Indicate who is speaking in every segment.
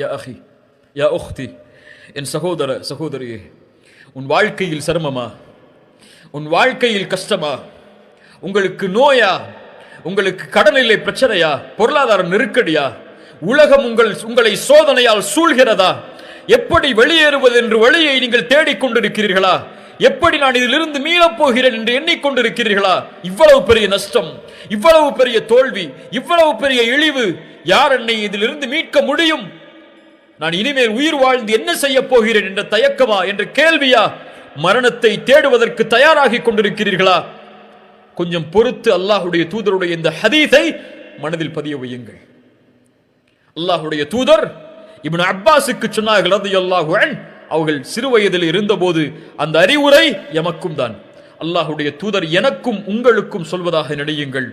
Speaker 1: யா அஹி யா உக்தி, என் சகோதர சகோதரியே, உன் வாழ்க்கையில் சிரமமா? உன் வாழ்க்கையில் கஷ்டமா? உங்களுக்கு நோயா? உங்களுக்கு கடனிலே பிரச்சனையா? பொருளாதார நெருக்கடியா? உலகம் உங்களை சோதனையால் சூழ்கிறதா? எப்படி வெளியேறுவது என்று வழியை நீங்கள் தேடிக்கொண்டிருக்கிறீர்களா? எப்படி நான் இதிலிருந்து மீளப் போகிறேன் என்று எண்ணிக்கொண்டிருக்கிறீர்களா? இவ்வளவு பெரிய நஷ்டம், இவ்வளவு பெரிய தோல்வி, இவ்வளவு பெரிய இழிவு, யார் என்னை இதிலிருந்து மீட்க முடியும்? நான் இனிமேல் உயிர் வாழ்ந்து என்ன செய்ய போகிறேன் என்ற தயக்கமா, என்ற கேள்வியா? மரணத்தை தேடுவதற்கு தயாராகி கொண்டிருக்கிறீர்களா? கொஞ்சம் பொறுத்து அல்லாஹுடைய தூதருடைய இந்த ஹதீஸை மனதில் பதிய வையுங்கள். அல்லாஹுடைய தூதர் இப்னு அப்பாஸுக்கு சொன்னார்கள் ரலியல்லாஹு அன்ஹு, அவர்கள் சிறு வயதில் இருந்தபோது அந்த அறிவுரை எமக்கும் தான். அல்லாஹுடைய தூதர் எனக்கும் உங்களுக்கும் சொல்வதாக நினையுங்கள்,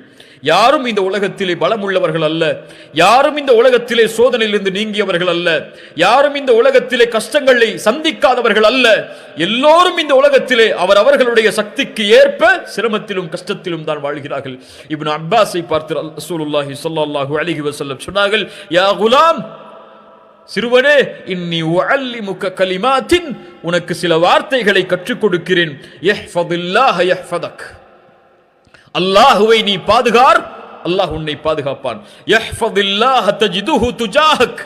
Speaker 1: யாரும் இந்த உலகத்திலே பலம் உள்ளவர்கள் அல்ல, யாரும் இந்த உலகத்திலே சோதனையிலிருந்து நீங்கியவர்கள் அல்ல, யாரும் இந்த உலகத்திலே கஷ்டங்களை சந்திக்காதவர்கள் அல்ல. எல்லோரும் இந்த உலகத்திலே அவர்களுடைய சக்திக்கு ஏற்ப சிரமத்திலும் கஷ்டத்திலும் தான் வாழ்கிறார்கள். இப்னு அப்பாஸை பார்த்து ரசூலுல்லாஹி ஸல்லல்லாஹு அலைஹி வஸல்லம் சொன்னார்கள், யா குலாம், சிறுவனே, இன்னி உஅல்லிமுக கலிமாத்தின், உனக்கு சில வார்த்தைகளை கற்றுக் கொடுக்கிறேன். யஹ்ஃபதில்லாஹ யஹ்ஃபதக், அல்லாஹ்வை நீ பாதுகார், அல்லாஹ் உன்னை பாதுகாப்பான். யஹ்ஃபதில்லாஹ தஜிதுஹு துஜாஹக்,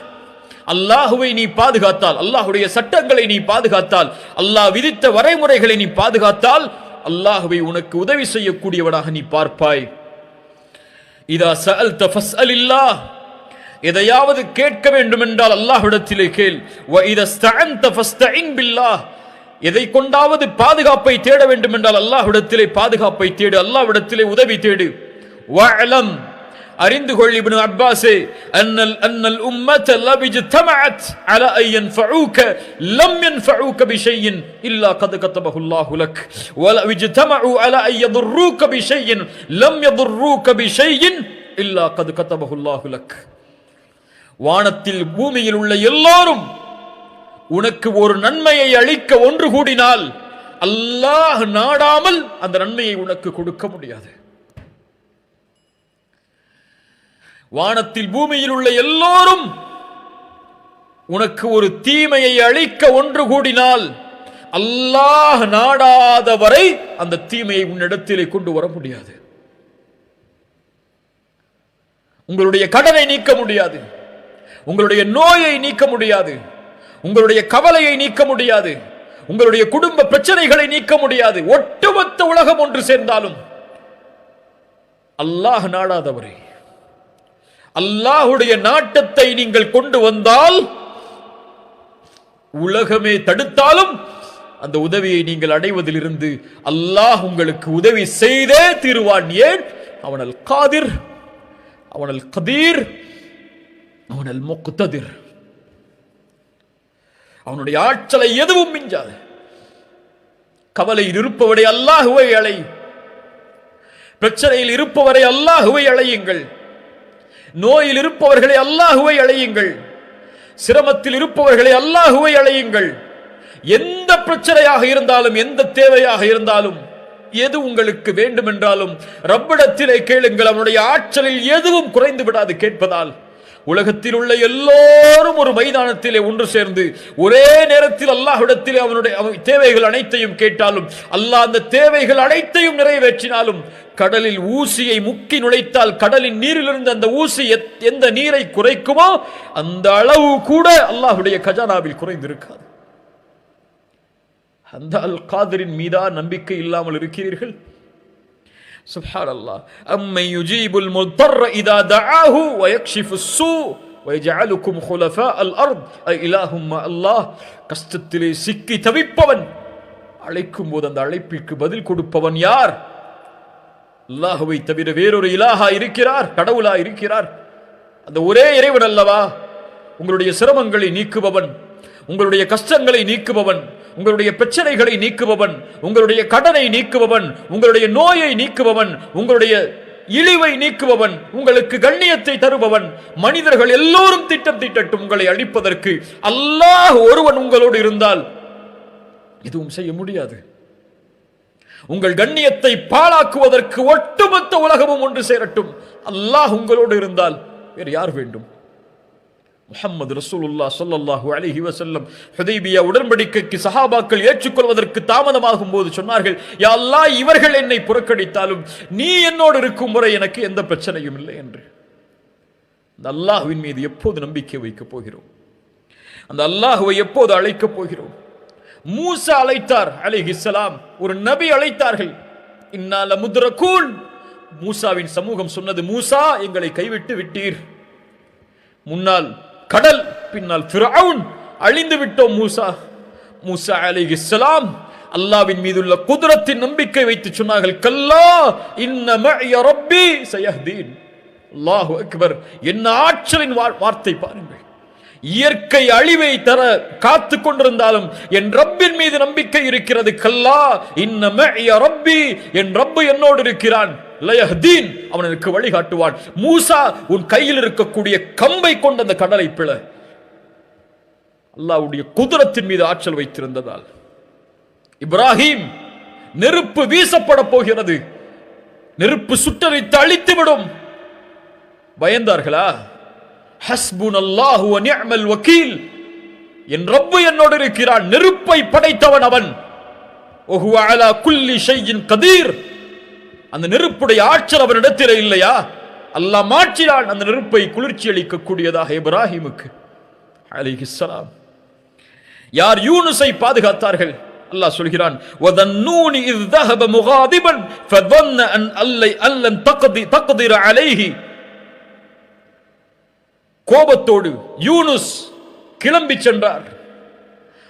Speaker 1: அல்லாஹ்வை நீ பாதுகாத்தால், அல்லாஹ்வுடைய சட்டங்களை நீ பாதுகாத்தால், அல்லாஹ் விதித்த வரைமுறைகளை நீ பாதுகாத்தால், அல்லாஹ்வை உனக்கு உதவி செய்யக்கூடியவனாக நீ பார்ப்பாய். இதா சஅல்த ஃபஸ்அலில்லாஹ், எதையாவது கேட்க வேண்டும் என்றால் அல்லாஹ்விடத்திலே கேள். வ இதா ஸ்தஅன்த ஃபஸ்தஇன் பில்லாஹ், எதை கொண்டாவது பாதுகாப்பை தேட வேண்டும் என்றால் அல்லாஹ்விடத்திலே பாதுகாப்பை தேடு, அல்லாஹ்விடத்திலே உதவி தேடு. வஅலம், அறிந்து கொள் இப்னு அப்பாஸே, அன்னல் உம்மத லபிஜ்தமஅத் அலா அன் யன்ஃபஊக லம் யன்ஃபஊக பிஷைஇன் இல்லா கத் கதபஹு அல்லாஹு லக் வ லபிஜ்தமஉ அலா அன் யதுர்ரூக பிஷைஇன் லம் யதுர்ரூக பிஷைஇன் இல்லா கத் கதபஹு அல்லாஹு லக். வானத்தில் பூமியில் உள்ள எல்லோரும் உனக்கு ஒரு நன்மையை அளிக்க ஒன்று கூடினால் அல்லாஹ் நாடாமல் அந்த நன்மையை உனக்கு கொடுக்க முடியாது. வானத்தில் பூமியில் உள்ள எல்லோரும் உனக்கு ஒரு தீமையை அளிக்க ஒன்று கூடினால் அல்லாஹ் நாடாத வரை அந்த தீமையை உன்னிடத்திலே கொண்டு வர முடியாது. உங்களுடைய கடனை நீக்க முடியாது, உங்களுடைய நோயை நீக்க முடியாது, உங்களுடைய கவலையை நீக்க முடியாது, உங்களுடைய குடும்ப பிரச்சனைகளை நீக்க முடியாது. ஒட்டுமொத்த உலகம் ஒன்று சேர்ந்தாலும் அல்லாஹ் நாடாதவரே, அல்லாஹுடைய நாட்டத்தை நீங்கள் கொண்டு வந்தால் உலகமே தடுத்தாலும் அந்த உதவியை நீங்கள் அடைவதிலிருந்து அல்லாஹ் உங்களுக்கு உதவி செய்தே தீருவான். ஏன்? அவன் அல் காதிர், அவன் அல் கதீர், அவன் அல் முக்ததிர். அவனுடைய ஆற்றலை எதுவும் மிஞ்சாது. கவலையில் இருப்பவரை அல்லாஹுவை அழை, பிரச்சனையில் இருப்பவரை அல்லாஹுவை அழையுங்கள், நோயில் இருப்பவர்களை அல்லாஹுவை அழையுங்கள், சிரமத்தில் இருப்பவர்களை அல்லாஹுவை அழையுங்கள். எந்த பிரச்சனையாக இருந்தாலும், எந்த தேவையாக இருந்தாலும், எது உங்களுக்கு வேண்டும் என்றாலும் ரப்பிடத்திலே கேளுங்கள். அவனுடைய ஆற்றலில் எதுவும் குறைந்து விடாது கேட்பதால். உலகத்தில் உள்ள எல்லோரும் ஒரு மைதானத்திலே ஒன்று சேர்ந்து ஒரே நேரத்தில் அல்லாஹ்விடத்திலே அவனுடைய தேவைகள் அனைத்தையும் கேட்டாலும், அல்லாஹ் அந்த தேவைகள் அனைத்தையும் நிறைவேற்றினாலும், கடலில் ஊசியை முக்கி நுழைத்தால் கடலின் நீரிலிருந்து அந்த ஊசி எந்த நீரை குறைக்குமோ அந்த அளவு கூட அல்லாஹ்வுடைய கஜானாவில் குறைந்திருக்காது. அந்த அல் காதிரின் மீதா நம்பிக்கை இல்லாமல் இருக்கிறீர்கள்? சுப்ஹானல்லாஹ். அம்மை யுஜீபுல் முத்தர்ர இதா தஆஹு வ யக்ஷிஃபுஸ் ஸூ வ யஜஅலுக்கும் குலஃபாஅல் அர்த் இலாஹும் அல்லாஹ். கஷ்டத்திலே சிக்கி தவிப்பவன் அழைக்கும் போது அந்த அழைப்பிற்கு பதில் கொடுப்பவன் யார்? அல்லாஹ்வை தவிர வேறொரு இலாஹா இருக்கிறார்? கடவுளா இருக்கிறார்? அந்த ஒரே இறைவன் அல்லவா உங்களுடைய சிரமங்களை நீக்குபவன், உங்களுடைய கஷ்டங்களை நீக்குபவன், உங்களுடைய பிரச்சனைகளை நீக்குபவன், உங்களுடைய கடனை நீக்குபவன், உங்களுடைய நோயை நீக்குபவன், உங்களுடைய இழிவை நீக்குபவன், உங்களுக்கு கண்ணியத்தை தருபவன். மனிதர்கள் எல்லோரும் திட்டம் தீட்டட்டும் உங்களை அழிப்பதற்கு, அல்லாஹ் ஒருவன் உங்களோடு இருந்தால் எதுவும் செய்ய முடியாது. உங்கள் கண்ணியத்தை பாழாக்குவதற்கு ஒட்டுமொத்த உலகமும் ஒன்று சேரட்டும், அல்லாஹ் உங்களோடு இருந்தால் வேறு யார் வேண்டும்? முஹம்மது ரசூலுல்லாஹ் ஸல்லல்லாஹு அலைஹி வஸல்லம் ஹுதைபியா உடன்படிக்கைக்கு சஹாபாக்கள் ஏற்றுக்கொள்வதற்கு தாமதமாகும் போது சொன்னார்கள், யா அல்லாஹ், இவர்கள் என்னை புறக்கணித்தாலும் நீ என்னோடு இருக்கும் வரை எனக்கு எந்த பிரச்சனையும் இல்லை என்று. அந்த அல்லாஹ்வின் மீது எப்போது நம்பிக்கை வைக்கப் போகிறோம்? அந்த அல்லாஹ்வை எப்போது அழைக்கப் போகிறோம்? மூசா அழைத்தார் அலைஹிஸ்ஸலாம், ஒரு நபி அழைத்தார்கள். இன்னா லமுத்ரகூன். மூசாவின் சமூகம் சொன்னது, மூசா, எங்களை கைவிட்டு விட்டீர். முன்னால் கடல், பின்னால் ஃபிரௌன், அழிந்து விட்டோம் மூசா. மூசா அலைஹிஸ்ஸலாம் அல்லாஹ்வின் மீதுள்ள குத்ரத்தின் நம்பிக்கை வைத்து சொன்னார்கள், கல்லா இன்ன மஅய ரப்பி சயஹ்தீன். அல்லாஹு அக்பர். என்ன ஆற்றலின் வார்த்தை பாருங்கள். இயற்கை அழிவை தர காத்து கொண்டிருந்தாலும் என் ரப்பின் மீது நம்பிக்கை இருக்கிறது. கல்லா இன்ன மஅய ரப்பி, என் ரப்பு என்னோடு இருக்கிறான். லயஹ்தீன், அவன் எனக்கு வழிகாட்டுவான். மூசா, உன் கையில் இருக்கக்கூடிய கம்பை கொண்டு அந்த கடலை பிள. அல்லாஹ்வுடைய குத்ரத்தின் மீது ஆற்றல் வைத்திருந்ததால். இப்ராஹிம், நெருப்பு வீசப்பட போகிறது, நெருப்பு சுட்டரித்து அழித்துவிடும். பயந்தார்களா? ஹஸ்புனல்லாஹு வ நிஅமல் வக்கீல், என் ரப்பு என்னோடு இருக்கிறான், நெருப்பை படைத்தவன் அவன். வஹுவ அலா குல்லி ஷைஇன் கதீர், அந்த நெருப்புடைய ஆற்றல் அவனிடத்தில் இல்லையா? அல்லாஹ் மாற்றினான் அந்த நெருப்பை குளிர்ச்சி அளிக்கக்கூடியதாக இப்ராஹிமுக்கு அலைஹிஸ்ஸலாம். யார் யூனுஸை பாதுகாத்தார்கள்? அல்லாஹ் சொல்கிறான், வதன்னூனி இஸ் ذهب مغاضبا فظن ان لن تقدر عليه. கோபத்தோடு யூனுஸ் கிளம்பி சென்றார்.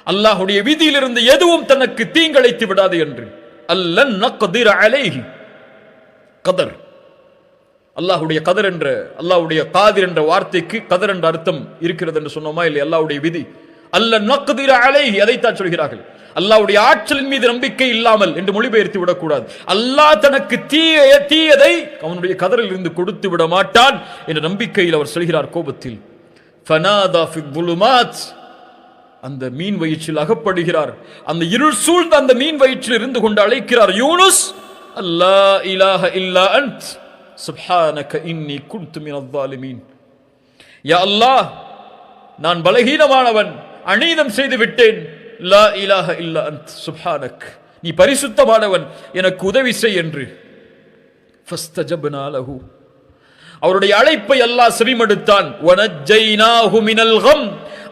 Speaker 1: அல்லாஹ்வுடைய விதியிலிருந்து எதுவும் தனக்கு தீங்கிழைத்து விடாது என்று. அல்லன் நக்திர அலைஹி. கதர், அல்லாஹ்வுடைய கதர் என்ற, அல்லாஹ்வுடைய காதிர் என்ற வார்த்தைக்கு கதர் என்ற அர்த்தம் இருக்கிறது என்று சொன்னோமா இல்லை? அல்லாஹ்வுடைய விதி. அல்லன் நக்திர அலைஹி, அதைத்தான் சொல்கிறார்கள். அல்லாஹ்வுடைய ஆற்றலின் மீது நம்பிக்கை இல்லாமல் என்று மொழிபெயர்த்து விடக்கூடாது. அல்லாஹ் தனக்கு தீயதை அவனுடைய கதரில் இருந்து கொடுத்து விட மாட்டான் என்ற நம்பிக்கையில் அவர் சொல்கிறார் கோபத்தில். ஃபனாதா ஃபி ظுலுமாத், அந்த மீன் வயிற்றில் அகப்படுகிறார். அந்த இருள் சூழ்ந்த அந்த மீன் வயிற்றில் இருந்து கொண்டு அழைக்கிறார், யூனுஸ், அல்லா இலாஹ இல்லா அன்த் சுப்ஹானக இன்னி குன்து மினல் ஸாலிமீன். யா அல்லாஹ், நான் பலகீனமானவன், அநீதம் செய்து விட்டேன். லா இலாஹ இல்லா அன்த் சுப்ஹானக், நீ பரிசுத்தமானவன், எனக்கு உதவி செய் என்று. ஃபஸ்தஜப்னா லஹு, அவருடைய அழைப்பை அல்லாஹ் செவிமடுத்தான். வனஜ்ஜைனாஹு மினல் கம்,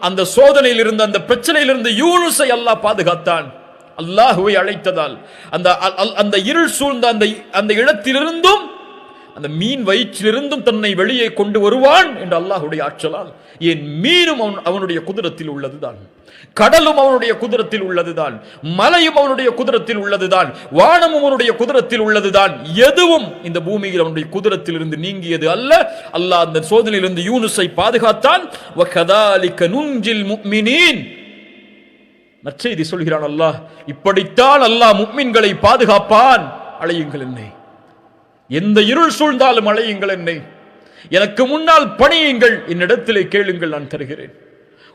Speaker 1: அந்த சோதனையில் இருந்து, அந்த பிரச்சனையில் இருந்து யூனுஸை அல்லாஹ் பாதுகாத்தான். அல்லாஹ்வை அழைத்ததால் அந்த இருள் சூழ்ந்த அந்த இடத்திலிருந்தும், அந்த மீன் வயிற்றிலிருந்தும் தன்னை வெளியே கொண்டு வருவான் என்று அல்லாஹ்வுடைய ஆற்றலால். ஏன் மீனும் அவனுடைய குதிரத்தில் உள்ளதுதான், கடலும் அவனுடைய குதிரத்தில் உள்ளதுதான், மலையும் அவனுடைய குதிரத்தில் உள்ளதுதான், வானமும் அவனுடைய குதிரத்தில் உள்ளதுதான். எதுவும் இந்த பூமியில் அவனுடைய குதிரத்தில் இருந்து நீங்கியது அல்ல. அல்லாஹ் அந்த சோதனையிலிருந்து யூனுஸை பாதுகாத்தான். வகதாலிக நுஞ்சில் முஃமினீன், நற்செய்தி சொல்கிறான் அல்லாஹ், இப்படித்தான் அல்லாஹ் முஃமின்களை பாதுகாப்பான். அழையுங்கள் என்னை, எந்த இருள் சூழ்ந்தாலும் அழையுங்கள் என்னை, எனக்கு முன்னால் பணியுங்கள், என்னிடத்திலே கேளுங்கள், நான் தருகிறேன்.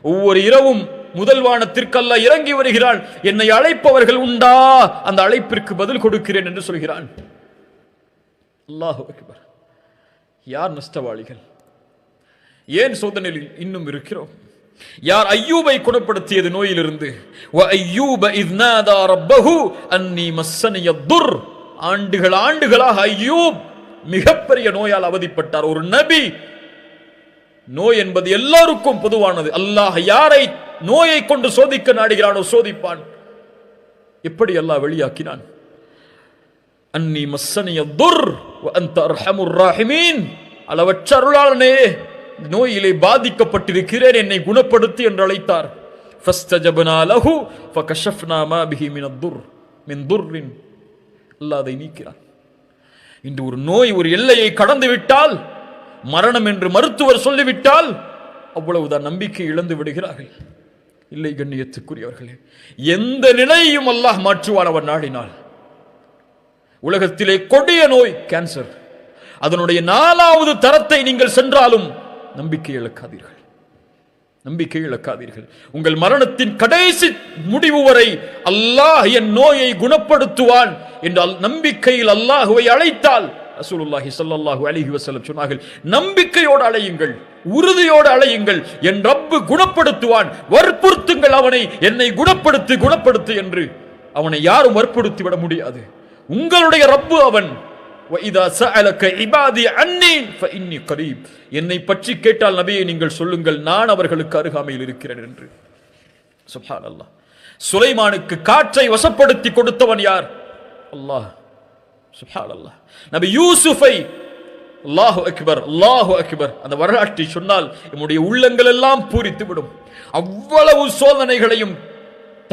Speaker 1: ஒவ்வொரு இரவும் முதல் வானத்திற்கு அல்லாஹ் இறங்கி வருகிறான். என்னை அழைப்பவர்கள் உண்டா, அந்த அழைப்பிற்கு பதில் கொடுக்கிறேன் என்று சொல்கிறான். அல்லாஹு அக்பர். யார் நஷ்டவாளிகள்? ஏன் சோதனையில் இன்னும் இருக்கிறோம்? யார் ஐயூபை குணப்படுத்தியது நோயிலிருந்து? வ ஐயூப இஸ் நாதா ரப்பஹு அன்னி மஸ்ஸனிய துர். ஆண்டுகளாக ஐயூப் மிகப்பெரிய நோயால் அவதிப்பட்டார். ஒரு நபி. நோய் என்பது எல்லாருக்கும் பொதுவானது. அல்லாஹ் யாரை நோயை கொண்டு சோதிக்க நாடுகிறானோ சோதிப்பான். எப்படி அல்லாஹ் வெளியாக்கினான்? அன்னி மஸ்ஸனிய துர் வ அன்த அர்ஹமுர் ராஹிமீன். அளவற்ற அருளாளனே, நோயிலே பாதிக்கப்பட்டிருக்கிறேன், என்னை குணப்படுத்தி என்று அழைத்தார். ஃபஸ்தஜப்னா லஹு ஃபகஷஃப்னா மா பிஹி மினத் துர் மின் துர்ரின். அல்லாஹ் அதை நீக்கிறான். இன்று ஒரு நோய் ஒரு எல்லையை கடந்து விட்டால், மரணம் என்று மருத்துவர் சொல்லிவிட்டால், அவ்வளவுதான், நம்பிக்கை இழந்து விடுகிறார்கள். இல்லை கண்ணியத்துக்குரியவர்களே, எந்த நிலையையும் அல்லாஹ் மாற்றுவான் அவன் நாடினால். உலகத்திலே கொடிய நோய் கேன்சர், அதனுடைய 4வது தரத்தை நீங்கள் சென்றாலும் நம்பிக்கை இழக்காதீர்கள், நம்பிக்கை இழக்காதீர்கள். உங்கள் மரணத்தின் கடைசி முடிவு வரை அல்லாஹ் என் நோயை குணப்படுத்துவான் என்ற நம்பிக்கையில் அல்லாஹுவை அழைத்தால் ரசூலுல்லாஹி ஸல்லல்லாஹு அலைஹி வஸல்லம் சொன்னார்கள், நம்பிக்கையோடு அழையுங்கள், உறுதியோடு அழையுங்கள், என் ரப்பு குணப்படுத்துவான், வற்புறுத்துங்கள் அவனை, என்னை குணப்படுத்து என்று. அவனை யாரும் வற்புறுத்தி விட முடியாது. உங்களுடைய ரப்பு அவன். وَإِذَا سَأَلَكَ عِبَادِي عَنِّي فَإِنِّي قَرِيبٌ. என்னை பற்றி கேட்டால் நபியே நீங்கள் சொல்லுங்கள், நான் அவர்களுக்கு அருகாமையில் இருக்கிறேன் என்று. சுப்ஹானல்லாஹ். சுலைமானுக்கு காற்றை வசப்படுத்தி கொடுத்தவன் யார்? அல்லாஹ். சுப்ஹானல்லாஹ். நபி யூசுஃபை, அல்லாஹு அக்பர், அல்லாஹு அக்பர், அந்த வரலாற்றை சொன்னால் நம்முடைய உள்ளங்கள் எல்லாம் பூரித்து விடும். அவ்வளவு சோதனைகளையும்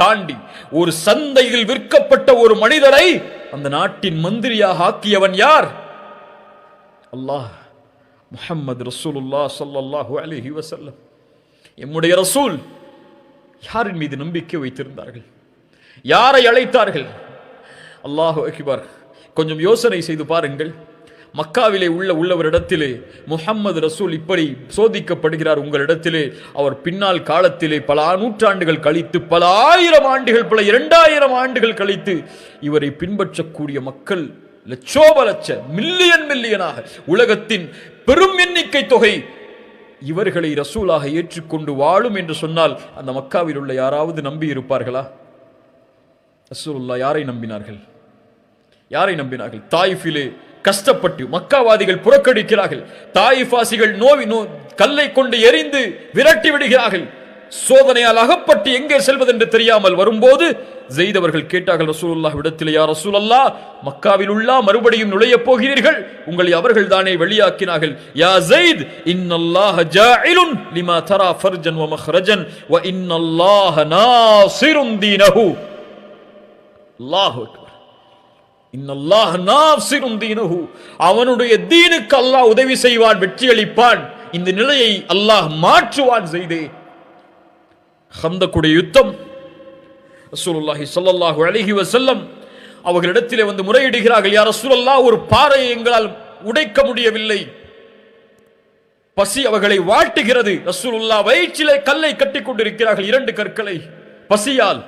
Speaker 1: தாண்டி ஒரு சந்தையில் விற்கப்பட்ட ஒரு மனிதரை அந்த நாட்டின் மந்திரியாக ஆக்கியவன் யார்? அல்லாஹ். முஹம்மது ரசூலுல்லாஹ் ஸல்லல்லாஹு அலைஹி வஸல்லம். நம்முடைய ரசூல் யாரின் மீது நம்பிக்கை வைத்திருந்தார்கள்? யாரை அழைத்தார்கள்? அல்லாஹு அக்பர். கொஞ்சம் யோசனை செய்து பாருங்கள். மக்காவிலே உள்ளவரிடத்திலே முஹம்மது ரசூல் இப்படி சோதிக்கப்படுகிறார் உங்களிடத்திலே. அவர் பின்னால் காலத்திலே பல நூற்றாண்டுகள் கழித்து, பல ஆயிரம் ஆண்டுகள், பல 2000 ஆண்டுகள் கழித்து இவரை பின்பற்றக்கூடிய மக்கள் லட்சோப லட்ச, மில்லியனாக, உலகத்தின் பெரும் எண்ணிக்கை தொகை இவர்களை ரசூலாக ஏற்றுக்கொண்டு வாழும் என்று சொன்னால் அந்த மக்காவில் உள்ள யாராவது நம்பி இருப்பார்களா? ரசூலுல்லாஹ் யாரை நம்பினார்கள்? யாரை நம்பினார்கள்? தாயிஃபிலே கஷ்டப்பட்டு மக்காவாதிகள் புறக்கணிக்கிறார்கள். தாயிஃபாசிகள் கல்லை கொண்டு எரிந்து விரட்டி விடுகிறார்கள். சோதனையால் அகப்பட்டு எங்கே செல்வது என்று தெரியாமல் வரும்போது ஸெய்த் அவர்கள் கேட்டார்கள் ரசூலுல்லாஹ் இடத்திலே, யா ரசூலல்லாஹ், மக்காவில் உள்ள மறுபடியும் நுழைய போகிறீர்கள், உங்களை அவர்கள் தானே வெளியாக்கினார்கள். யா ஸெய்த், இன்னல்லாஹ ஜாஇலுன் லிமா தரா ஃபர்ஜன் வ மக்ரஜன் வ இன்னல்லாஹ நாஸிருன் தீனஹு. அல்லாஹு அக்பர். இன்னல்லாஹ நாஸிருன் தீனஹு. அவனுடைய தீனுக்கு அல்லாஹ் உதவி செய்வான், வெற்றி அளிப்பான். இந்த நிலையை அல்லாஹ் மாற்றுவான். ஸெய்தே, ஹந்தக்குடைய யுத்தம், ரசூலுல்லாஹி ஸல்லல்லாஹு அலைஹி வஸல்லம் அவர்களிடத்திலே வந்து முறையிடுகிறார்கள், யா ரசூலல்லாஹ், ஒரு பாறையை எங்களால் உடைக்க முடியவில்லை, பசி அவர்களை வாட்டுகிறது. ரசூலுல்லாஹ் வயிற்றிலே கல்லை கட்டிக் கொண்டிருக்கிறார்கள், 2 கற்களை. பசியால்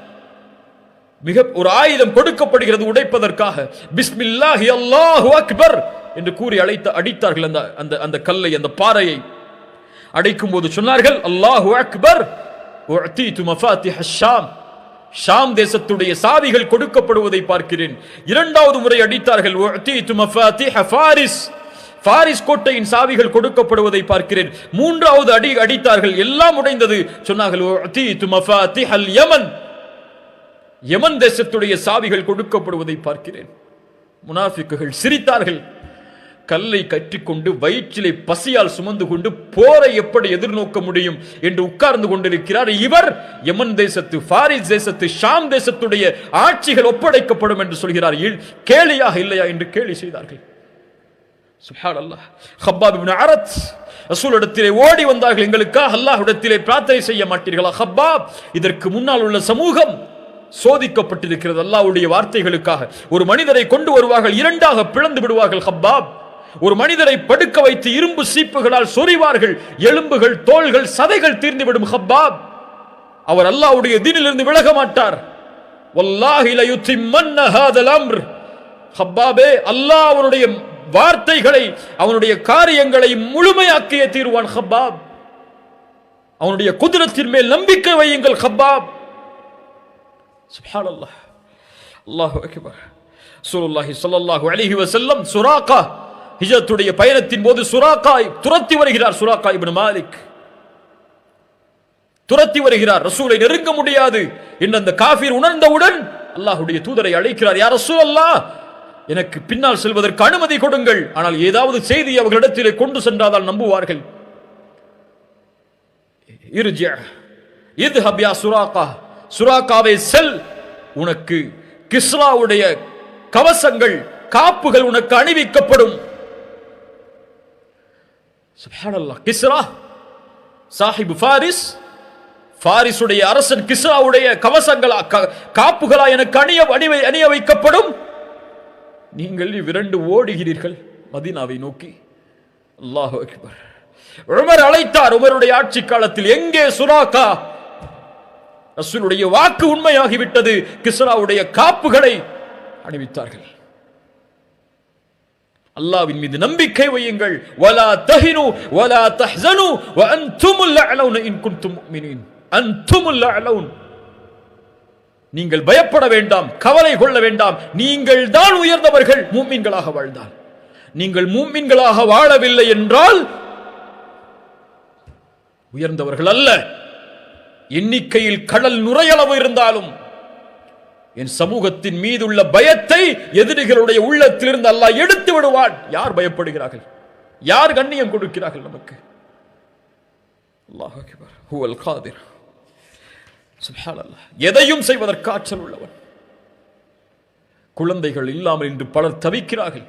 Speaker 1: மிக ஒரு ஆயுதம் கொடுக்கப்படுகிறது உடைப்பதற்காக. பிஸ்மில்லாஹி அல்லாஹு அக்பர் என்று கூறி அடித்தார்கள் அந்த கல்லை, அந்த பாறையை. அடைக்கும் போது சொன்னார்கள், அல்லாஹு அக்பர், உஅதீது மஃபாத்திஹ ஷாம். ஷாம் தேசத்துடைய சாவிகள் கொடுக்கப்படுவதை பார்க்கிறேன். 2வது முறை அடித்தார்கள், உஅதீது மஃபாத்திஹ ஃபாரிஸ். ஃபாரிஸ் கோட்டையின் சாவிகள் கொடுக்கப்படுவதை பார்க்கிறேன். 3வது அடித்தார்கள், எல்லாம் உடைந்தது. சொன்னார்கள், உஅதீது மஃபாத்திஹல் யமன். யமன் தேசத்துடைய சாவிகள் கொடுக்கப்படுவதை பார்க்கிறேன். முனாஃபிக்குகள் சிரித்தார்கள். கல்லை கற்றிக்கொண்டு வயிற்றிலே பசியால் சுமந்து கொண்டு போரை எப்படி எதிர்நோக்க முடியும் என்று உட்கார்ந்து கொண்டிருக்கிறார் இவர். யமன் தேசத்து, ஃபாரிஸ் தேசத்து, ஷாம் தேசத்துடைய ஆட்சிகள் ஒப்படைக்கப்படும் என்று சொல்கிறார். கேலியாக இல்லையா என்று கேலி செய்தார்கள். சுப்ஹானல்லாஹ். ஹப்பாப் இப்னு அரத் ரசூலிடத்திலே ஓடி வந்தார்கள், எங்களுக்காக அல்லாஹ்விடத்திலே பிரார்த்தனை செய்ய மாட்டீர்களா? ஹப்பாப், இதற்கு முன்னால் உள்ள சமூகம் சோதிக்கப்பட்டிருக்கிறது அல்லாஹ்வுடைய வார்த்தைகளுக்காக. ஒரு மனிதரை கொண்டு வருவார்கள், 2ஆக பிளந்து விடுவார்கள். ஹப்பாப், ஒரு மனிதரை படுக்க வைத்து இரும்பு சீப்புகளால் சொறிவார்கள், எலும்புகள், தோள்கள், சதைகள் தீர்ந்துவிடும். ஹப்பாப், அவர் அல்லாஹ்வுடைய தீனிலிருந்து விலக மாட்டார். வல்லாஹி லயுத்திம்மன்ன ஹாதல் அம்ர். ஹப்பாபே, அல்லாஹ் அவனுடைய வார்த்தைகளை, அவனுடைய காரியங்களை முழுமையாக்கிய தீர்வான். ஹப்பாப், அவனுடைய குதிரத்தின் மேல் நம்பிக்கை வையுங்கள். ஹப்பாப். சுப்ஹானல்லாஹ். அல்லாஹு அக்பர். ரசூலுல்லாஹி ஸல்லல்லாஹு அலைஹி வஸல்லம் சுராகா ஹிஜ்ரத்துடைய பயணத்தின் போது சுராகா துரத்தி வருகிறார். சுராகா இப்னு மாலிக் துரத்தி வருகிறார். ரசூலை நெருங்க முடியாது என்று அந்த காஃபிர் உணர்ந்தவுடன் அல்லாஹ்வுடைய தூதரை அழைக்கிறார். யா ரசூலல்லாஹ், எனக்கு பின்னால் செல்வதற்கு அனுமதி கொடுங்கள், ஆனால் ஏதாவது செய்தி அவர்களிடத்திலே கொண்டு சென்றால் நம்புவார்கள். இர்ஜி இத்ஹப் யா சுராகா, சுராகாவே செல், உனக்கு கிஸ்ராவுடைய கவசங்கள், காப்புகள் உனக்கு அணிவிக்கப்படும். சுப்ஹானல்லாஹ். கிஸ்ரா சாஹிப் ஃபாரிஸ், ஃபாரிஸுடைய அரசன் கிஸ்ராவுடைய கவசங்களா, காப்புகளா எனக்கு அணிய வைக்கப்படும். நீங்கள் விரண்டு ஓடுகிறீர்கள் மதீனாவை நோக்கி. அல்லாஹு அக்பர். உமர் அழைத்தார். உமருடைய ஆட்சி காலத்தில் எங்கே சுராகா? ரசூலுடைய வாக்கு உண்மையாகிவிட்டது. கிஸ்ராவுடைய காப்புகளை அணிவித்தார்கள். அல்லாஹ்வின் மீது நம்பிக்கை வையுங்கள். வலா தஹினு வலா தஹ்ஸனு வ அன்துமுல் அலவுன இன் குன்தும் முஃமினீன். அன்துமுல் அலவுன், நீங்கள் பயப்பட வேண்டாம், கவலை கொள்ள வேண்டாம், நீங்கள் தான் உயர்ந்தவர்கள் முஃமின்களாக வாழ்ந்தால். நீங்கள் முஃமின்களாக வாழவில்லை என்றால் உயர்ந்தவர்கள் அல்ல. எண்ணிக்கையில் கடல் நுரையளவு இருந்தாலும் என் சமூகத்தின் மீதுள்ள பயத்தை எதிரிகளுடைய உள்ளத்திலிருந்து அல்லாஹ் எடுத்து விடுவான். யார் பயப்படுகிறார்கள்? யார் கண்ணியம் கொடுக்கிறார்கள் நமக்கு? அல்லாஹ் அக்பர். ஹுவல் காதிர். சுப்ஹானல்லாஹ். எதையும் செய்வதற்கு ஆற்றல் உள்ளவன். குழந்தைகள் இல்லாமல் இன்று பலர் தவிக்கிறார்கள்.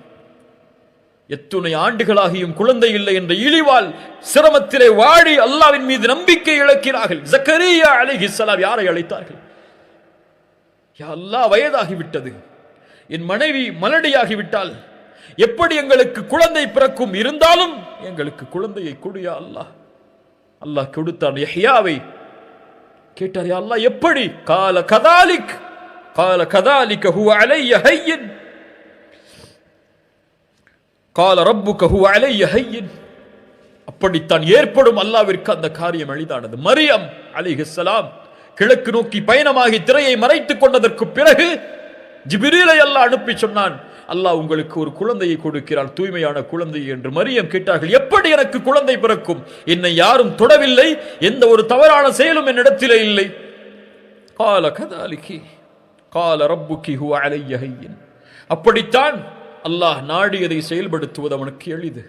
Speaker 1: எத்துணை ஆண்டுகளாகியும் குழந்தை இல்லை என்ற இழிவால் சிரமத்திலே வாடி அல்லாஹ்வின் மீது நம்பிக்கை இழக்கிறார்கள். ஜக்கரியா அலைஹிஸ்ஸலாம் யாரை அழைத்தார்கள்? யா அல்லாஹ், வயதாகிவிட்டது, என் மனைவி மலடியாகிவிட்டால் எப்படி எங்களுக்கு குழந்தை பிறக்கும்? இருந்தாலும் எங்களுக்கு குழந்தையை கொடு யா அல்லாஹ். அல்லாஹ் கொடுத்தான் யஹ்யாவை. கேட்டார், யா அல்லாஹ் எப்படி? கால கதாலிக் கால கதாலிக ஹுவ அலைய ஹய்யின் கால ரப்புக ஹுவ அலைய ஹய்யின். அப்படித்தான் ஏற்படும். அல்லாஹ்விற்கு அந்த காரியம் எளிதானது. மரியம் அலைஹிஸ்ஸலாம் கிழக்கு நோக்கி பயணமாகி திரையை மறைத்துக் கொண்டதற்கு பிறகு ஜிப்ரீலை அல்லாஹ் அனுப்பி சொன்னான், அல்லாஹ் உங்களுக்கு ஒரு குழந்தையை கொடுக்கிறான், தூய்மையான குழந்தை என்று. மரியம் கேட்டார்கள், எப்படி எனக்கு குழந்தை பிறக்கும்? என்னை யாரும் தொடவில்லை, எந்த ஒரு தவறான செயலும் என்னிடத்திலே இல்லை. கால கதாலிகி கால ரப்புகி ஹுவ அலைய ஹய்யின். அப்படித்தான் அல்லாஹ் நாடியதை செயல்படுத்துவது அவனுக்கு எளிது.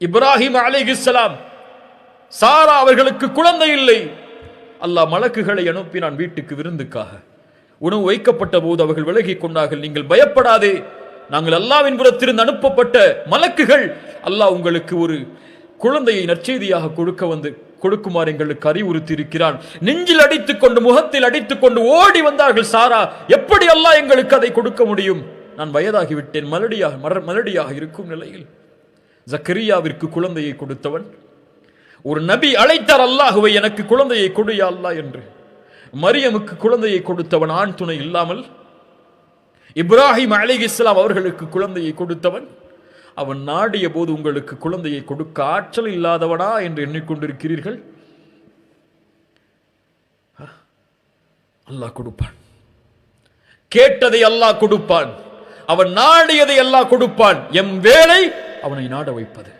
Speaker 1: இப்ராஹிம் அலைஹிஸ்ஸலாம், சாரா அவர்களுக்கு குழந்தை இல்லை. அல்லாஹ் மலக்குகளை அனுப்பினான் வீட்டுக்கு விருந்துக்காக. உணவு வைக்கப்பட்ட போது அவர்கள் விலகிக் கொண்டார்கள். நீங்கள் பயப்படாதே, நாங்கள் அல்லாஹ்வின் புறத்திலிருந்து அனுப்பப்பட்ட மலக்குகள், அல்லாஹ் உங்களுக்கு ஒரு குழந்தையை நற்செய்தியாக கொடுக்குமாறு எங்களுக்கு அறிவுறுத்தி இருக்கிறான். நெஞ்சில் அடித்துக் கொண்டு முகத்தில் அடித்துக் கொண்டு ஓடி வந்தார்கள் சாரா. எப்படி அல்லாஹ் எங்களுக்கு அதை கொடுக்க முடியும்? நான் வயதாகிவிட்டேன், மலடியாக இருக்கும் நிலையில். ஜக்கரியாவிற்கு குழந்தையை கொடுத்தவன். ஒரு நபி அழைத்தார் அல்லாஹுவை, எனக்கு குழந்தையை கொடு யா அல்லாஹ் என்று. மரியமுக்கு குழந்தையை கொடுத்தவன் ஆண் துணை இல்லாமல். இப்ராஹிம் அலைஹிஸ்ஸலாம் அவர்களுக்கு குழந்தையை கொடுத்தவன். அவன் நாடிய போது உங்களுக்கு குழந்தையை கொடுக்க ஆற்றல் இல்லாதவனா என்று எண்ணிக்கொண்டிருக்கிறீர்கள்? அல்லாஹ் கொடுப்பான். கேட்டதை அல்லாஹ் கொடுப்பான். அவன் நாடியதை அல்லாஹ் கொடுப்பான். எம் வேலை அவனை நாட வைப்பது,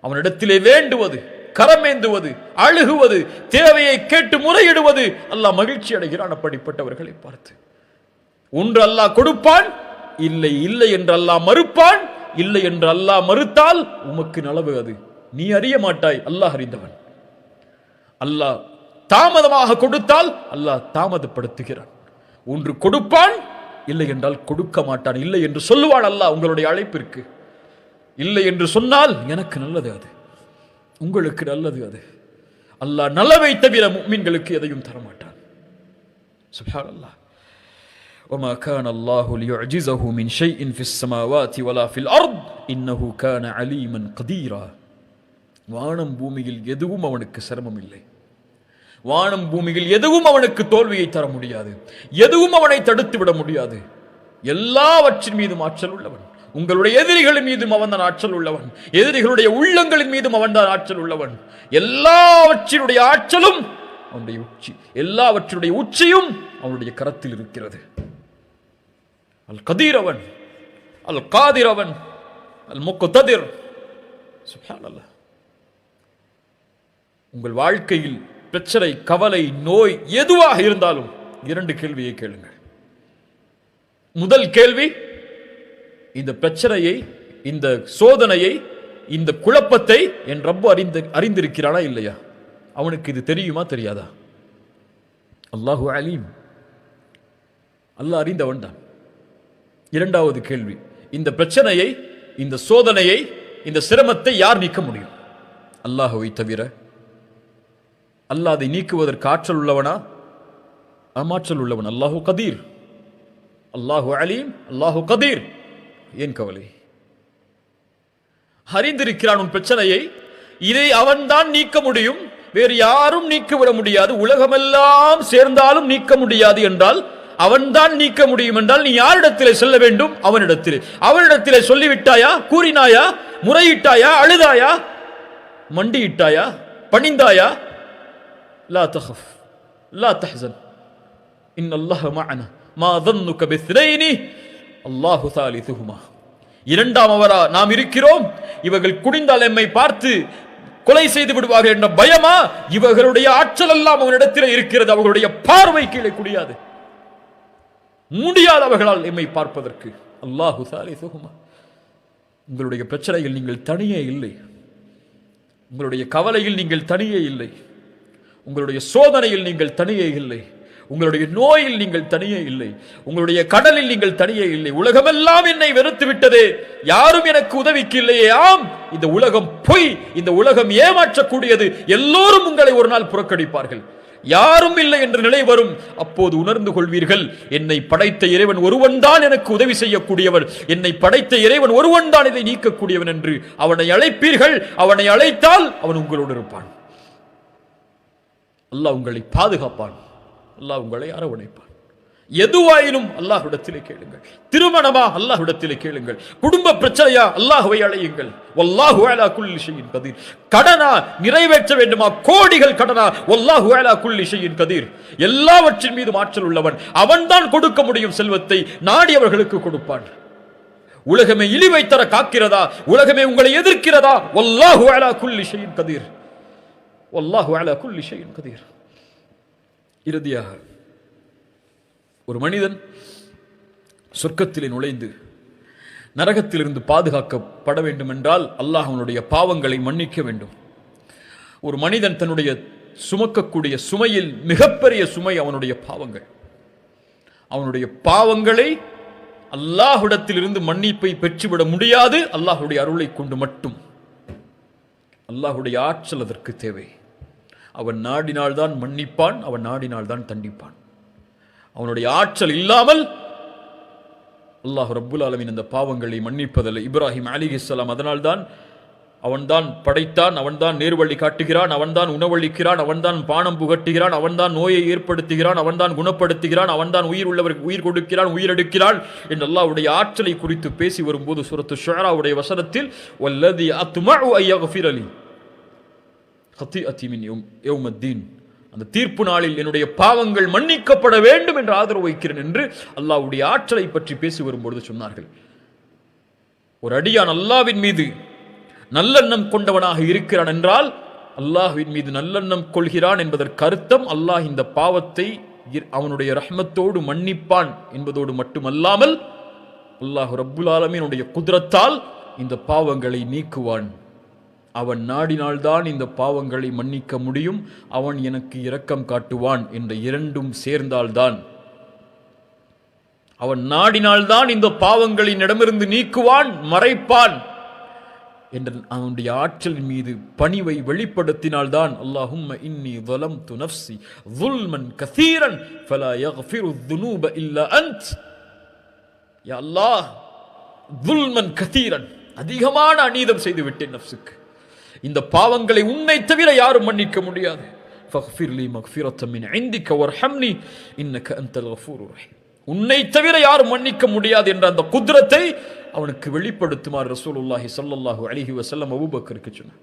Speaker 1: அவனிடத்திலே வேண்டுவது, கரமேந்துவது, அழுகுவது, தேவையை கேட்டு முறையிடுவது. அல்லாஹ் மகிழ்ச்சி அடைகிறான் அப்படிப்பட்டவர்களை பார்த்து. ஒன்று அல்லாஹ் கொடுப்பான், இல்லை இல்லை என்று அல்லாஹ் மறுப்பான். இல்லை என்று அல்லாஹ் மறுத்தால் உமக்கு நலவு அது, நீ அறிய மாட்டாய், அல்லாஹ் அறிந்தவன். அல்லாஹ் தாமதமாக கொடுத்தால் அல்லாஹ் தாமதப்படுத்துகிறான். ஒன்று கொடுப்பான், இல்லை என்றால் கொடுக்க மாட்டான். இல்லை என்று சொல்லுவான் அல்லாஹ் உங்களுடைய அழைப்பிற்கு. இல்லை என்று சொன்னால் எனக்கு நல்லது அது, உங்களுக்கு நல்லது அது. அல்லாஹ் நல்லவை தவிர முஃமின்களுக்கு எதையும் தரமாட்டான். சுப்ஹானல்லாஹ். وما كان الله ليعجزه من شيء في السماوات ولا في الأرض إنه كان عليما قديرا. வானம் பூமியில் எதுவும் அவனுக்கு சிரமம் இல்லை. வானம் பூமியில் எதுவும் அவனுக்கு தோல்வியை தர முடியாது. எதுவும் அவனை தடுத்து விட முடியாது. எல்லாவற்றின் மீதும் ஆற்றல் உள்ளவன். உங்களுடைய எதிரிகளின் மீதும் அவன் தான் ஆற்றல் உள்ளவன். எதிரிகளுடைய உள்ளங்களின் மீதும் அவன் தான் ஆற்றல் உள்ளவன். எல்லாவற்றினுடைய ஆற்றலும் அவனுடைய உச்சி, எல்லாவற்றினுடைய உச்சியும் அவனுடைய கரத்தில் இருக்கிறது. அல் கதீர் அவன், அல் காதிர் அவன், அல் முக்ததிர். சுப்ஹானல்லாஹ். உங்கள் வாழ்க்கையில் பிரச்சனை, கவலை, நோய் எதுவாக இருந்தாலும் 2 கேள்வியை கேளுங்கள். முதல் கேள்வி, இந்த பிரச்சனையை, இந்த சோதனையை, இந்த குழப்பத்தை என் ரப்பு அறிந்திருக்கிறானா இல்லையா? அவனுக்கு இது தெரியுமா தெரியாதா? அல்லாஹு அலீம், அல்லாஹ் அறிந்தவன் தான். இரண்டாவது கேள்வி, இந்த பிரச்சனையை, இந்த சோதனையை, இந்த சிரமத்தை யார் நீக்க முடியும்? அல்லாஹுவை தவிர. அல்லாஹ் அதை நீக்குவதற்கு ஆற்றல் உள்ளவனா? ஆற்றல் உள்ளவன். அல்லாஹு கதீர், அல்லாஹு அலீம், அல்லாஹு கதீர். ஏன் கவலை? அறிந்திருக்கிறான் உன் பிரச்சனையை. இதை அவன்தான் நீக்க முடியும், வேறு யாரும் நீக்கிவிட முடியாது. உலகமெல்லாம் சேர்ந்தாலும் நீக்க முடியாது என்றால் அவன்தான் நீக்க முடியும் என்றால் நீ யாரிடத்திலே செல்ல வேண்டும்? அவனிடத்திலே. அவனிடத்திலே சொல்லிவிட்டாயா? கூறினாயா? முறையிட்டாயா? அழுதாயா? மண்டியிட்டாயா? பணிந்தாயா? லா தஹஃப் லா தஹ்சன் இன்னல்லாஹ மஅனா மா ظنك باثنين الله ثالثهما. இரண்டாமவரா நாம் இருக்கிறோம், இவர்கள் குடிந்தால் எம்மை பார்த்து கொலை செய்து விடுவார்கள் என்ற பயமா? இவர்களுடைய ஆற்றல் எல்லாம் அவனிடத்தில் இருக்கிறது, அவர்களுடைய பார்வை கீழே குடியாது, முடியாது அவர்களால் எம்மை பார்ப்பதற்கு. அல்லாஹு சாலிசுஹுமா. உங்களுடைய பிரச்சனையில் நீங்கள் தனியே இல்லை, உங்களுடைய கவலையில் நீங்கள் தனியே இல்லை, உங்களுடைய சோதனையில் நீங்கள் தனியே இல்லை, உங்களுடைய நோயில் நீங்கள் தனியே இல்லை, உங்களுடைய கடலில் நீங்கள் தனியே இல்லை. உலகமெல்லாம் என்னை வெறுத்து விட்டதே, யாரும் எனக்கு உதவிக்கு இல்லையே. ஆம், இந்த உலகம் பொய், இந்த உலகம் ஏமாற்றக்கூடியது. எல்லோரும் உங்களை ஒரு நாள் புறக்கணிப்பார்கள், யாரும் இல்லை என்ற நிலை வரும். அப்போது உணர்ந்து கொள்வீர்கள், என்னை படைத்த இறைவன் ஒருவன் தான் எனக்கு உதவி செய்யக்கூடியவன், என்னை படைத்த இறைவன் ஒருவன் தான் இதை நீக்கக்கூடியவன் என்று அவனை அழைப்பீர்கள். அவனை அழைத்தால் அவன் உங்களோடு இருப்பான். அல்லாஹ் உங்களை பாதுகாப்பான், அல்லாஹ் உங்களை அரவணைப்பான். எதுவாயினும் அல்லாஹ்விடத்திலே கேளுங்கள். திருமணமா? அல்லாஹ்விடத்திலே கேளுங்கள். குடும்ப பிரச்சனையா? அல்லாஹ்வை அழையுங்கள். வல்லாஹு அலா குல்லி ஷைஇன் கதீர். கடனா? நிறைவேற்ற வேண்டுமா? கோடிகள் கடனா? வல்லாஹு அலா குல்லி ஷைஇன் கதீர். எல்லாவற்றின் மீது ஆற்றல் உள்ளவன், அவன்தான் கொடுக்க முடியும் செல்வத்தை, நாடியவர்களுக்கு கொடுப்பான். உலகமே இழிவை தர காக்கிறதா? உலகமே உங்களை எதிர்க்கிறதா? வல்லாஹு அலா குல்லி ஷைஇன் கதீர். வல்லாஹு அலா குல்லி ஷைஇன் கதீர். இறுதியாக, ஒரு மனிதன் சொர்க்கத்திலே நுழைந்து நரகத்திலிருந்து பாதுகாக்கப்பட வேண்டும் என்றால் அல்லாஹ் அவனுடைய பாவங்களை மன்னிக்க வேண்டும். ஒரு மனிதன் தன்னுடைய சுமக்கக்கூடிய சுமையில் மிகப்பெரிய சுமை அவனுடைய பாவங்கள். அவனுடைய பாவங்களை அல்லாஹ்விடத்திலிருந்து மன்னிப்பை பெற்றுவிட முடியாது, அல்லாஹ்வுடைய அருளை கொண்டு மட்டும். அல்லாஹ்வுடைய ஆற்றல் அதற்கு தேவை. அவன் நாடினால்தான் மன்னிப்பான், அவன் நாடினால்தான் தண்டிப்பான். அவனுடைய ஆற்றல் இல்லாமல் அல்லாஹ் ரப்புல் ஆலமீன் அந்த பாவங்களை மன்னிப்பதில்லை. இப்ராஹிம் அலைஹிஸ்ஸலாம் அதனால்தான் அவன்தான் படைத்தான், அவன்தான் நேர்வழி காட்டுகிறான், அவன்தான் உணவளிக்கிறான், அவன்தான் பானம் புகட்டுகிறான், அவன்தான் நோயை ஏற்படுத்துகிறான், அவன்தான் குணப்படுத்துகிறான், அவன்தான் உயிர் உள்ளவருக்கு உயிர் கொடுக்கிறான், உயிரெடுக்கிறான் என்று அல்லாஹ்வுடைய ஆற்றலை குறித்து பேசி வரும்போது சூரத்து ஷுஆராவுடைய வசனத்தில் வல்லதி அத்மஉ அய்யக்ஃபிர லி ஹதீஅத்தி மின் யௌமத்தீன், அந்த தீர்ப்பு நாளில் என்னுடைய பாவங்கள் மன்னிக்கப்பட வேண்டும் என்று ஆதரவு வைக்கிறேன் என்று அல்லாஹ்வுடைய ஆற்றலை பற்றி பேசி வரும்பொழுது சொன்னார்கள். ஒரு அடியான் அல்லாஹ்வின் மீது நல்லெண்ணம் கொண்டவனாக இருக்கிறான் என்றால் அல்லாஹ்வின் மீது நல்லெண்ணம் கொள்கிறான் என்பதற்கு அர்த்தம் அல்லாஹ் இந்த பாவத்தை அவனுடைய ரஹ்மத்தோடு மன்னிப்பான் என்பதோடு மட்டுமல்லாமல் அல்லாஹ் ரப்புல் ஆலமீனுடைய குத்ரத்தால் இந்த பாவங்களை நீக்குவான். அவன் நாடினால்தான் இந்த பாவங்களை மன்னிக்க முடியும், அவன் எனக்கு இரக்கம் காட்டுவான் என்ற இரண்டும் சேர்ந்தால்தான், அவன் நாடினால்தான் இந்த பாவங்களின் இடமிருந்து நீக்குவான், மறைப்பான் என்ற அவனுடைய ஆற்றலின் மீது பணிவை வெளிப்படுத்தினால்தான் அல்லாஹும்ம இன்னி ظلمت نفسي ظلما كثيرا فلا يغفر الذنوب الا انت. யா அல்லாஹ், ظلما كثيرا, அதிகமான அநீதம் செய்து விட்டேன் நஃப்ஸுக்கு, இந்த பாவங்களை உன்னை தவிர யாரும் மன்னிக்க முடியாது. ஃபக்ஃபிர் லி மக்ஃபிரத்தம் மின் இந்திக வர்ஹம்னி இன்னக அன்தல் கஃபூருர் ரஹீம். உன்னை தவிர யாரும் மன்னிக்க முடியாது என்ற அந்த குத்ரத்தை அவனுக்கு வெளிப்படுத்துமாறு ரசூலுல்லாஹி ஸல்லல்லாஹு அலைஹி வஸல்லம் அபூபக்கருக்கு சொன்னார்.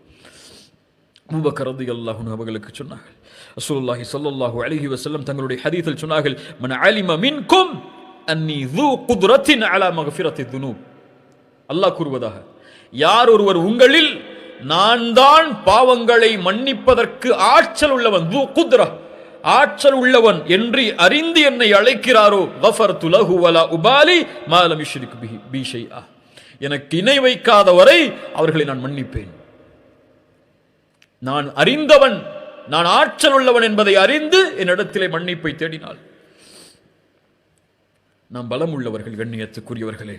Speaker 1: அபூபக்கர் ரலியல்லாஹு அன்ஹு அவர்களுக்கு சொன்னார்கள், ரசூலுல்லாஹி ஸல்லல்லாஹு அலைஹி வஸல்லம் தங்களுடைய ஹதீஸில் சொன்னார்கள், மன் அலிம மின்கும் அன்னி ذو قدرة على مغفرة الذنوب. அல்லாஹ் கூறுவதாக, யார் ஒருவர் உங்களில் நான் தான் பாவங்களை மன்னிப்பதற்கு ஆற்றல் உள்ளவன், ذو قدرة, ஆற்றல் உள்ளவன் என்று அறிந்து என்னை அழைக்கிறாரோ, غفرت له ولا أبالي ما لم يشرك بي شيئا, எனக்கு இணை வைக்காதவரை அவர்களை நான் மன்னிப்பேன். நான் அறிந்தவன், நான் ஆற்றல் உள்ளவன் என்பதை அறிந்து என்னிடத்திலே மன்னிப்பை தேடினாள். நாம் பலம் உள்ளவர்கள், கண்ணியத்துக்குரியவர்களே,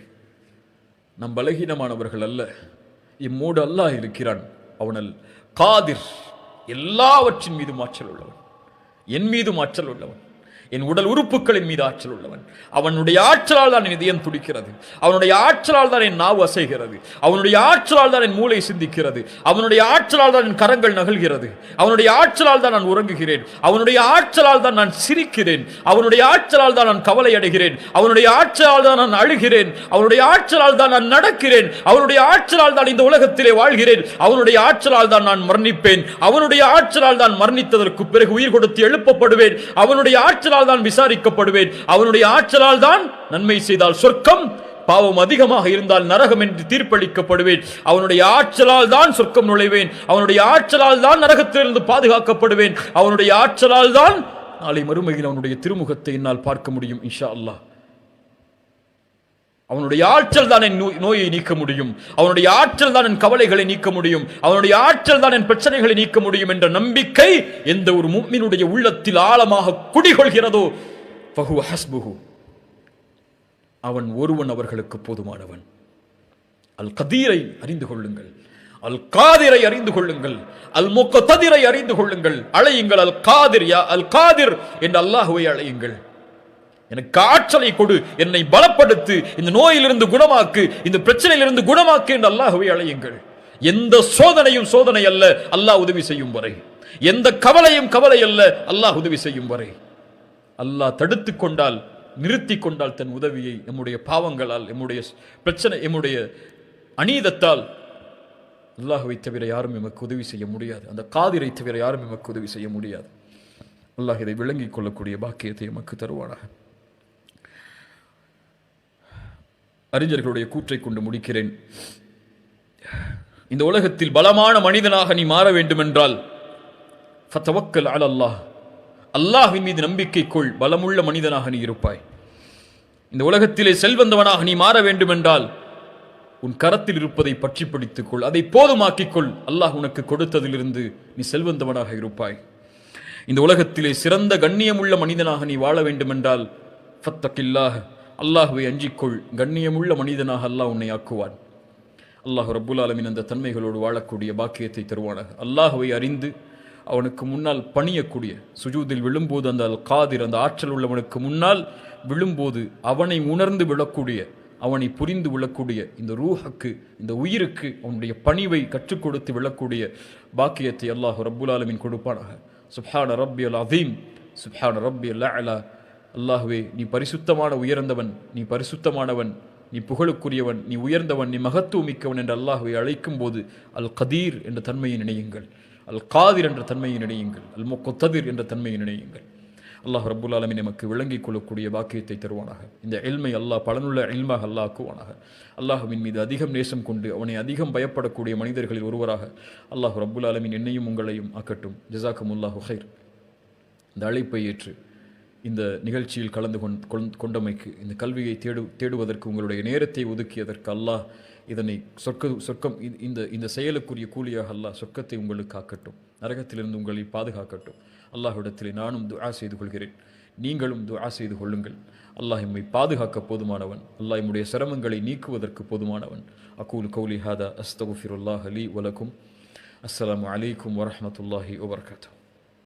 Speaker 1: நாம் பலகீனமானவர்கள் அல்ல. இம்மூடு அல்லாஹ் இருக்கிறான், அவனல் காதிர், எல்லாவற்றின் மீதும் ஆற்றல் உள்ளவன், என் மீதும் ஆற்றல் உள்ளவன், என் உடல் உறுப்புகளின் மீது ஆற்றல் உள்ளவன். அவனுடைய ஆற்றலால் தான் என் இதயம் துடிக்கிறது. அவனுடைய ஆற்றலால் தான் என் நாவு அசைகிறது. அவனுடைய ஆற்றலால் தான் என் மூளை சிந்திக்கிறது. அவனுடைய ஆற்றலால் தான் என் கரங்கள் நகல்கிறது. அவனுடைய ஆற்றலால் தான் நான் உறங்குகிறேன். அவனுடைய ஆற்றலால் தான் நான் சிரிக்கிறேன். அவனுடைய ஆற்றலால் தான் நான் கவலை அடைகிறேன். அவனுடைய ஆற்றலால் தான் நான் அழுகிறேன். அவனுடைய ஆற்றலால் தான் நான் நடக்கிறேன். அவனுடைய ஆற்றலால் தான் இந்த உலகத்திலே வாழ்கிறேன். அவனுடைய ஆற்றலால் தான் நான் மரணிப்பேன். அவனுடைய ஆற்றலால் தான் மரணித்ததற்கு பிறகு உயிர் கொடுத்து எழுப்பப்படுவேன். அவனுடைய ஆற்றலால் தான் விசாரிக்கப்படுவேன். அவனுடைய ஆற்றலால் தான் நன்மை செய்தால் சொர்க்கம், பாவம் அதிகமாக இருந்தால் நரகம் என்று தீர்ப்பளிக்கப்படுவேன். அவனுடைய ஆற்றலால் தான் சொர்க்கம் நுழைவேன். அவனுடைய ஆற்றலால் தான் நரகத்திலிருந்து பாதுகாக்கப்படுவேன். அவனுடைய ஆற்றலால் தான் நாளை மறுமையில் அவனுடைய திருமுகத்தை என்னால் பார்க்க முடியும் இன்ஷா அல்லாஹ். அவனுடைய ஆற்றல் தான் என் நோயை நீக்க முடியும். அவனுடைய ஆற்றல் தான் என் கவலைகளை நீக்க முடியும். அவனுடைய ஆற்றல் தான் என் பிரச்சனைகளை நீக்க முடியும் என்ற நம்பிக்கை எந்த ஒரு முஃமினுடைய உள்ளத்தில் ஆழமாக குடிகொள்கிறதோ ஃபஹுவ ஹஸ்புஹு, அவன் ஒருவன் அவர்களுக்கு போதுமானவன். அல் கதீரை அறிந்து கொள்ளுங்கள், அல் காதிரை அறிந்து கொள்ளுங்கள், அல் முக்ததிரை அறிந்து கொள்ளுங்கள். அழையுங்கள் அல் காதிர், யா அல் காதிர் என்று அல்லாஹ்வை அழையுங்கள். எனக்கு ஆற்றலை கொடு, என்னை பலப்படுத்து, இந்த நோயிலிருந்து குணமாக்கு, இந்த பிரச்சனையிலிருந்து குணமாக்கு என்று அல்லாஹ்வை அழையுங்கள். எந்த சோதனையும் சோதனை அல்ல அல்லாஹ் உதவி செய்யும் வரை. எந்த கவலையும் கவலை அல்ல அல்லாஹ் உதவி செய்யும் வரை. அல்லாஹ் தடுத்து கொண்டால், நிறுத்தி கொண்டால் தன் உதவியை நம்முடைய பாவங்களால், நம்முடைய பிரச்சனை, நம்முடைய அநீதத்தால் அல்லாஹ்வை தவிர யாரும் எமக்கு உதவி செய்ய முடியாது. அந்த காதிரை தவிர யாரும் எமக்கு உதவி செய்ய முடியாது. அல்லாஹ் இதை விளங்கிக் கொள்ளக்கூடிய பாக்கியத்தை எமக்கு தருவானாக. அறிஞர்களுடைய கூற்றை கொண்டு முடிக்கிறேன். இந்த உலகத்தில் பலமான மனிதனாக நீ மாற வேண்டும் என்றால் ஃபதவக்கல் அலல்லாஹ், அல்லாஹ்வின் மீது நம்பிக்கை கொள், பலமுள்ள மனிதனாக நீ இருப்பாய். இந்த உலகத்திலே செல்வந்தவனாக நீ மாற வேண்டும் என்றால் உன் கரத்தில் இருப்பதை பற்றி பிடித்துக் கொள், அதை போதுமாக்கிக் கொள். அல்லாஹ் உனக்கு கொடுத்ததிலிருந்து நீ செல்வந்தவனாக இருப்பாய். இந்த உலகத்திலே சிறந்த கண்ணியமுள்ள மனிதனாக நீ வாழ வேண்டும் என்றால் ஃபத்தகில்லாஹ், அல்லாஹ்வை அஞ்சிக்கொள், கண்ணியமுள்ள மனிதனாக அல்லாஹ் உன்னை ஆக்குவான். அல்லாஹ் ரப்புல் ஆலமீன் அந்த தன்மைகளோடு வாழக்கூடிய பாக்கியத்தை தருவானாக. அல்லாஹ்வை அறிந்து அவனுக்கு முன்னால் பணியக்கூடிய, சுஜூதில் விழும்போது அந்த அல் காதிர், அந்த ஆற்றல் உள்ளவனுக்கு முன்னால் விழும்போது அவனை உணர்ந்து விழக்கூடிய, அவனை புரிந்து விழக்கூடிய இந்த ரூஹுக்கு, இந்த உயிருக்கு அவனுடைய பணிவை கற்றுக் கொடுத்து விழக்கூடிய பாக்கியத்தை அல்லாஹ் ரப்புல் ஆலமீன் கொடுப்பானாக. சுப்ஹான ரப்பியல் அதீம், சுப்ஹான ரப்பியல் அலா. அல்லாஹ்வே, நீ பரிசுத்தமான உயர்ந்தவன், நீ பரிசுத்தமானவன், நீ புகழுக்குரியவன், நீ உயர்ந்தவன், நீ மகத்துவமிக்கவன் என்று அல்லாஹ்வை அழைக்கும் போது அல் கதீர் என்ற தன்மையை நினையுங்கள், அல் காதிர் என்ற தன்மையை நினையுங்கள், அல் முக்ததிர் என்ற தன்மையை நினையுங்கள். அல்லாஹ் ரப்புல் ஆலமீன் நமக்கு விளங்கிக் கொள்ளக்கூடிய பாக்கியத்தை தருவானாக. இந்த இல்மை அல்லாஹ் பலனுள்ள இல்மாக அல்லாஹ் ஆக்குவானாக. அல்லாஹ்வின் மீது அதிகம் நேசம் கொண்டு அவனை அதிகம் பயப்படக்கூடிய மனிதர்களில் ஒருவராக அல்லாஹ் ரப்புல் ஆலமீன் என்னையும் உங்களையும் ஆக்கட்டும். ஜஸாக்குமுல்லாஹு ஹைர். இந்த அழைப்பை ஏற்று இந்த நிகழ்ச்சியில் கலந்து கொண்டமைக்கு, இந்த கல்வியை தேடுவதற்கு உங்களுடைய நேரத்தை ஒதுக்கியதற்கு அல்லாஹ் இதனை சொர்க்கம் இந்த செயலுக்குரிய கூலியாக அல்லாஹ் சொர்க்கத்தை உங்களுக்கு ஆக்கட்டும், நரகத்திலிருந்து உங்களை பாதுகாக்கட்டும். அல்லாஹ்விடத்திலே நானும் துஆ செய்து கொள்கிறேன், நீங்களும் துஆ செய்து கொள்ளுங்கள். அல்லாஹ் எம்மை பாதுகாக்க போதுமானவன், அல்லாஹ் எம்முடைய சிரமங்களை நீக்குவதற்கு போதுமானவன். அகூலு கௌலி ஹாதா அஸ்தகுஃபிருல்லாஹ் லீ வலக்கும். அஸ்ஸலாமு அலைக்கும் வரஹ்மத்துல்லாஹி வபரகாத்துஹு.